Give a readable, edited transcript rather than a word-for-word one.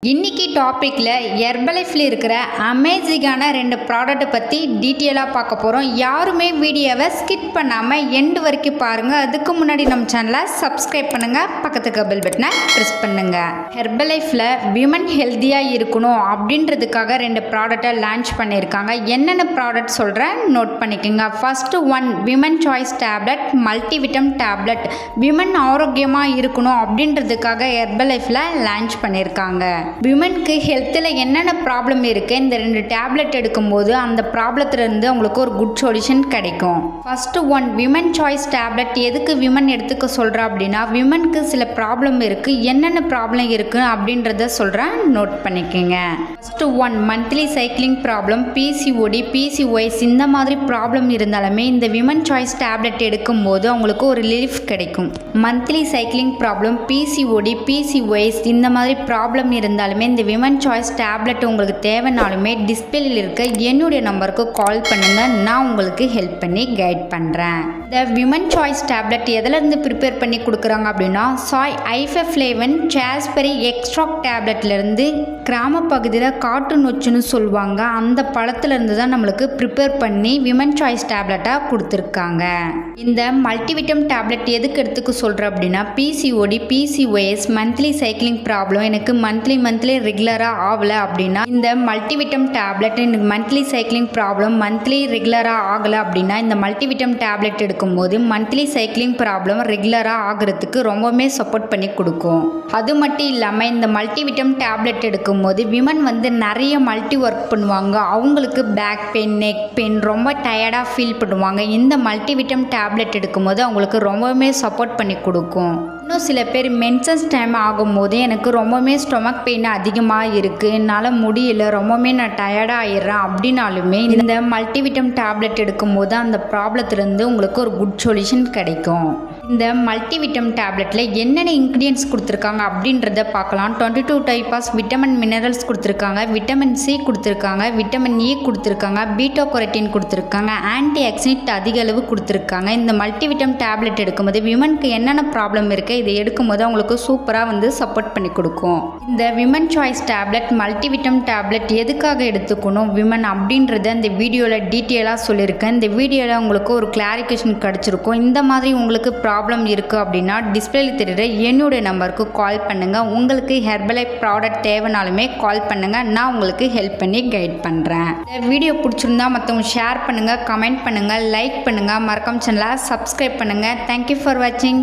இன்னைக்கு டாபிக்ல ஹெர்பலைஃப்ல இருக்கிற அமேசிங்கான 2 ப்ராடக்ட்டை பற்றி டீட்டெயிலாக பார்க்க போகிறோம். யாருமே வீடியோவை ஸ்கிப் பண்ணாமல் எண்டு வரைக்கும் பாருங்கள். அதுக்கு முன்னாடி நம்ம சேனலை சப்ஸ்கிரைப் பண்ணுங்கள், பக்கத்துக்கு பெல் பட்டனை ப்ரெஸ் பண்ணுங்கள். ஹெர்பலைஃப்ல விமன் ஹெல்த்தியாக இருக்கணும் அப்படின்றதுக்காக 2 ப்ராடக்ட்டை லான்ச் பண்ணியிருக்காங்க. என்னென்ன ப்ராடக்ட் சொல்கிறேன், நோட் பண்ணிக்கோங்க. First one women choice tablet multivitamin tablet. Women ஆரோக்கியமாக இருக்கணும் அப்படின்றதுக்காக ஹெர்பலைஃப்ல லான்ச் பண்ணியிருக்காங்க. விமனுக்கு ஹெல்த்தில் என்னென்ன ப்ராப்ளம் இருக்குது, இந்த 2 டேப்லெட் எடுக்கும்போது அந்த ப்ராப்ளத்துலேருந்து அவங்களுக்கு ஒரு குட் சொல்யூஷன் கிடைக்கும். First one women choice tablet. எதுக்கு விமன் எடுத்துக்க சொல்கிறா அப்படின்னா, விமனுக்கு சில ப்ராப்ளம் இருக்குது. என்னென்ன ப்ராப்ளம் இருக்குது அப்படின்றத சொல்கிறேன், நோட் பண்ணிக்கோங்க. First one monthly cycling problem, PCOD, PCOS இந்த மாதிரி ப்ராப்ளம் இருந்தாலுமே இந்த விமன் சாய்ஸ் டேப்லெட் எடுக்கும்போது அவங்களுக்கு ஒரு ரிலீஃப் கிடைக்கும். Monthly cycling problem, PCOD, PCOS இந்த மாதிரி ப்ராப்ளம் இருந்தாலுமே இந்த விமன் சாய்ஸ் டேப்லெட் உங்களுக்கு தேவைனாலுமே டிஸ்பிளேல இருக்க என்னுடைய நம்பருக்கு கால் பண்ணுங்க, நான் உங்களுக்கு ஹெல்ப் பண்ணி கைட் பண்ணுறேன். இந்த விமன் சாய்ஸ் டேப்லெட் எதிலிருந்து ப்ரிப்பேர் பண்ணி கொடுக்குறாங்க அப்படின்னா, சாய் ஐஃபெஃப்ளேவன் சாஸ்பெரி எக்ஸ்ட்ராக்ட் டேப்லெட்லேருந்து கிராம பகுதியில் காட்டு நொச்சுன்னு சொல்லுவாங்க, அந்த பழத்துலேருந்து தான் நம்மளுக்கு ப்ரிப்பேர் பண்ணி விமன் சாய்ஸ் டேப்லெட்டாக கொடுத்துருக்காங்க. இந்த மல்டிவிட்டம் டேப்லெட் எதுக்கு எடுத்துக்க சொல்கிறேன் அப்படின்னா, PCOD, PCOS, monthly cycling problem, எனக்கு மந்த்லி ரெகுலராக ஆகலை அப்படின்னா இந்த மல்டிவிட்டம் டேப்லெட், எனக்கு மந்த்லி சைக்கிளிங் ப்ராப்ளம் மந்த்லி ரெகுலராக ஆகலை அப்படின்னா இந்த மல்டிவிட்டம் டேப்லெட் எடுக்கும்போது மந்த்லி சைக்கிளிங் ப்ராப்ளம் ரெகுலராக ஆகிறதுக்கு ரொம்பவுமே சப்போர்ட் பண்ணி கொடுக்கும். அது மட்டும் இல்லாமல் இந்த மல்டிவிட்டம் டேப்லெட் எடுக்கும்போது விமன் நிறைய மல்டி ஒர்க் பண்ணுவாங்க, அவங்களுக்கு பேக் பெயின், நெக் பெயின், ரொம்ப டயர்டாக ஃபீல் பண்ணுவாங்க. இந்த மல்டிவிட்டம் டேப்லெட் எடுக்கும்போது அவங்களுக்கு ரொம்பவுமே சப்போர்ட் பண்ணி கொடுக்கும். இன்னும் சில பேர் மென்சஸ் டைம் ஆகும்போது எனக்கு ரொம்பவுமே ஸ்டொமக் பெயின் அதிகமாக இருக்குது, என்னால் முடியல, ரொம்பவுமே நான் டயர்டாக ஆயிடுறேன் அப்படின்னாலுமே இந்த மல்டிவிட்டம் டேப்லெட் எடுக்கும்போது அந்த ப்ராப்ளத்துலேருந்து உங்களுக்கு ஒரு குட் சொல்யூஷன் கிடைக்கும். இந்த மல்டிவிட்டம் டேப்லெட்டில் என்னென்ன இன்க்ரீடியன்ஸ் கொடுத்துருக்காங்க அப்படின்றத பார்க்கலாம். 22 டைப் ஆஃப் விட்டமின் மினரல்ஸ் கொடுத்துருக்காங்க, விட்டமின் சி கொடுத்துருக்காங்க, விட்டமின் இ கொடுத்துருக்காங்க, பீட்டா கொரட்டின் கொடுத்துருக்காங்க, ஆன்டி ஆக்சிடென்ட் அதிக அளவு கொடுத்துருக்காங்க. இந்த மல்டிவிட்டம் டேப்லெட் எடுக்கும்போது விமனுக்கு என்னென்ன ப்ராப்ளம் இருக்குது இதை எடுக்கும்போது அவங்களுக்கு சூப்பராக சப்போர்ட் பண்ணி கொடுக்கும். இந்த women choice tablet multivitamin tablet எதுக்காக எடுத்துக்கணும் விமன் அப்படின்றத இந்த வீடியோவில் டீட்டெயிலாக சொல்லியிருக்கேன். இந்த வீடியோவில் உங்களுக்கு ஒரு கிளாரிஃபிகேஷன் கிடச்சிருக்கும். இந்த மாதிரி உங்களுக்கு ப்ராப்ளம் இருக்குது அப்படின்னா டிஸ்பிளேல தெரியுற என்னுடைய நம்பருக்கு கால் பண்ணுங்கள். உங்களுக்கு ஹெர்பலைஃப் ப்ராடக்ட் தேவைனாலுமே கால் பண்ணுங்கள், நான் உங்களுக்கு ஹெல்ப் பண்ணி கைட் பண்ணுறேன். இந்த வீடியோ பிடிச்சிருந்தா மற்றவங்க ஷேர் பண்ணுங்கள், கமெண்ட் பண்ணுங்கள், லைக் பண்ணுங்கள், மறக்காம சேனலை சப்ஸ்கிரைப் பண்ணுங்கள். தேங்க்யூ ஃபார் வாட்சிங்.